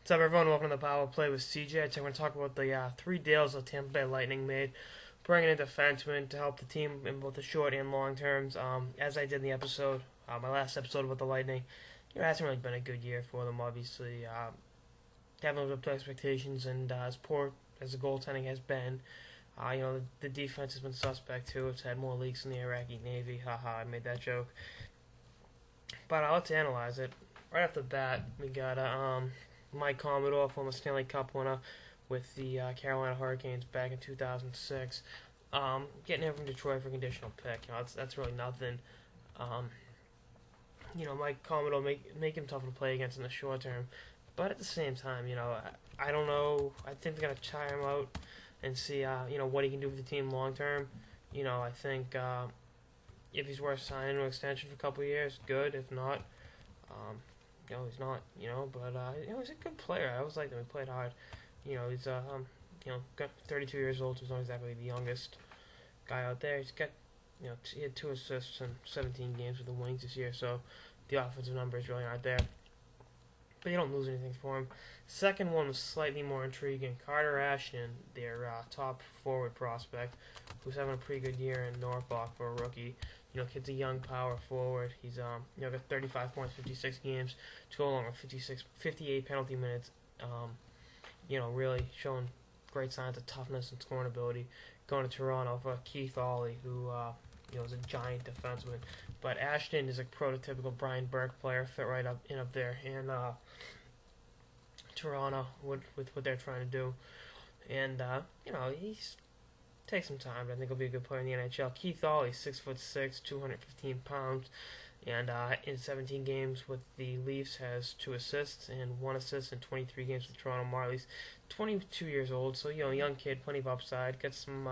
What's up, everyone? Welcome to the Power Play with CJ. Today we're going to talk about the 3 deals the Tampa Bay Lightning made, bringing in defensemen to help the team in both the short and long terms. As I did in the episode, my last episode about the Lightning, it hasn't really been a good year for them, obviously. Haven't lived up to expectations, and as poor as the goaltending has been, the defense has been suspect too. It's had more leaks than the Iraqi Navy. Haha, I made that joke. But let's analyze it. Right off the bat, we got Mike Commodore, former Stanley Cup winner with the Carolina Hurricanes back in 2006. Getting him from Detroit for a conditional pick, that's really nothing. Mike Commodore make him tough to play against in the short term, but at the same time, I don't know. I think they're gonna try him out and see, what he can do for the team long term. I think if he's worth signing an extension for a couple of years, good. If not, he's not, but he's a good player. I always liked him. He played hard. He's got 32 years old, so he's not exactly the youngest guy out there. He's got, he had 2 assists in 17 games with the Wings this year, so the offensive numbers really aren't there. But you don't lose anything for him. Second one was slightly more intriguing. Carter Ashton, their top forward prospect, who's having a pretty good year in Norfolk for a rookie. Kid's a young power forward. He's got 35 points, 56 games, to go along with 58 penalty minutes. Really showing great signs of toughness and scoring ability. Going to Toronto for Keith Ollie, who is a giant defenseman. But Ashton is a prototypical Brian Burke player, fit right up there in Toronto with what they're trying to do. And he's take some time, but I think he'll be a good player in the NHL. Keith Ollie, 6'6", 215 pounds, and in 17 games with the Leafs has 2 assists and 1 assist in 23 games with the Toronto Marlies. 22 years old, so young kid, plenty of upside. Got some,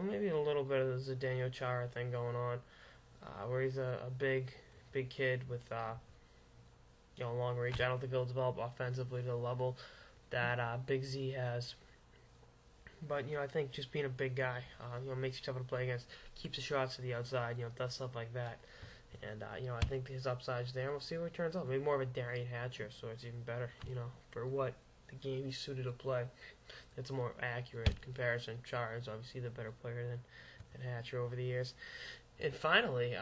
maybe a little bit of the Zdeno Chara thing going on, where he's a big kid with long reach. I don't think he'll develop offensively to the level that Big Z has. But, I think just being a big guy, makes you tougher to play against, keeps the shots to the outside, does stuff like that. And, I think his upside's there, and we'll see where he turns out. Maybe more of a Darian Hatcher, so it's even better, for what the game he's suited to play. It's a more accurate comparison. Char is obviously the better player than Hatcher over the years. And finally,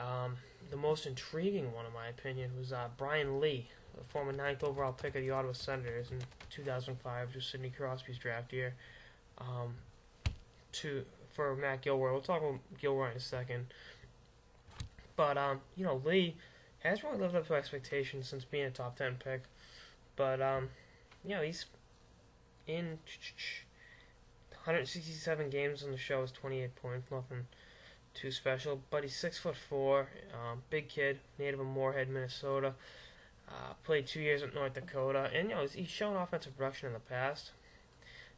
the most intriguing one, in my opinion, was Brian Lee, the former 9th overall pick of the Ottawa Senators in 2005, which was Sidney Crosby's draft year. For Matt Gilroy. We'll talk about Gilroy in a second. But, Lee hasn't really lived up to expectations since being a top 10 pick. But, he's in 167 games on the show, is 28 points, nothing too special. But he's 6'4", big kid, native of Moorhead, Minnesota. Played 2 years at North Dakota. And, he's shown offensive production in the past.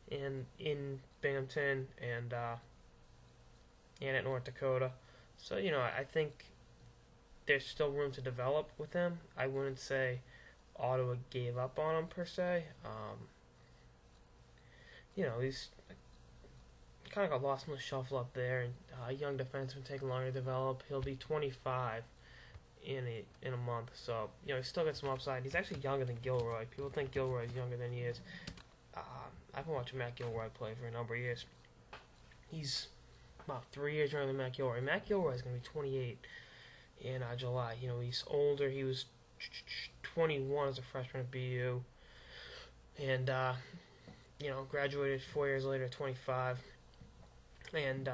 In Binghamton and at North Dakota. So, I think there's still room to develop with him. I wouldn't say Ottawa gave up on him per se. He's kind of got lost in the shuffle up there, and a young defenseman taking longer to develop. He'll be 25 in a month, so he's still got some upside. He's actually younger than Gilroy. People think Gilroy's younger than he is. I've been watching Matt Gilroy play for a number of years. He's about 3 years younger than Matt Gilroy. Matt Gilroy is going to be 28 in July. He's older. He was 21 as a freshman at BU. And, graduated 4 years later at 25. And,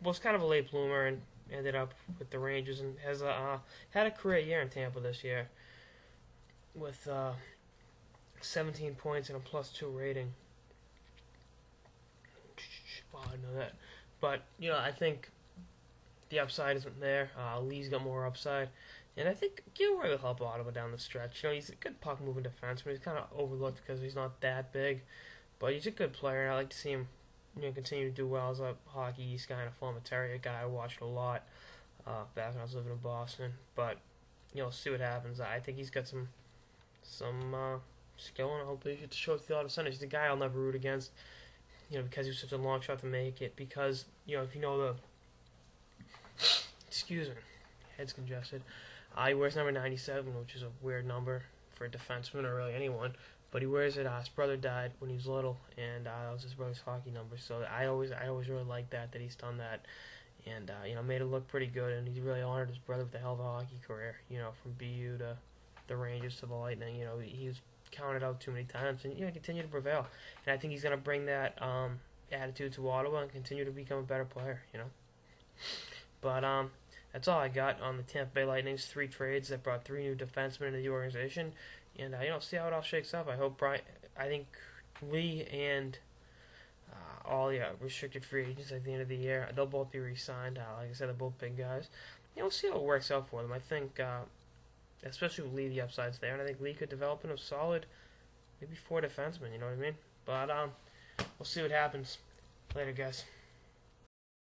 was kind of a late bloomer and ended up with the Rangers and has had a career year in Tampa this year with 17 points and a +2 rating. Wow, I know that. But, I think the upside isn't there. Lee's got more upside. And I think Gilroy will help Ottawa down the stretch. He's a good puck-moving defenseman. He's kind of overlooked because he's not that big. But he's a good player, and I like to see him continue to do well as a Hockey East guy and a former Terrier guy. I watched a lot back when I was living in Boston. But, see what happens. I think he's got some skill, and hopefully he gets to show it to the Ottawa Senators. He's a guy I'll never root against, because he was such a long shot to make it. Because, if you know excuse me, head's congested. He wears number 97, which is a weird number for a defenseman or really anyone. But he wears it. His brother died when he was little, and that was his brother's hockey number. So I always really liked that he's done that, and made it look pretty good. And he really honored his brother with a hell of a hockey career. From BU to the Rangers to the Lightning. He was counted out too many times, and continue to prevail. And I think he's gonna bring that attitude to Ottawa and continue to become a better player. But that's all I got on the Tampa Bay Lightning's 3 trades that brought 3 new defensemen into the organization. And see how it all shakes up. I think Lee and all restricted free agents at the end of the year, they'll both be re-signed. Like I said, they're both big guys. We'll see how it works out for them. I think, especially with Lee, the upside's there, and I think Lee could develop into a solid, maybe 4 defensemen. You know what I mean? But we'll see what happens. Later, guys.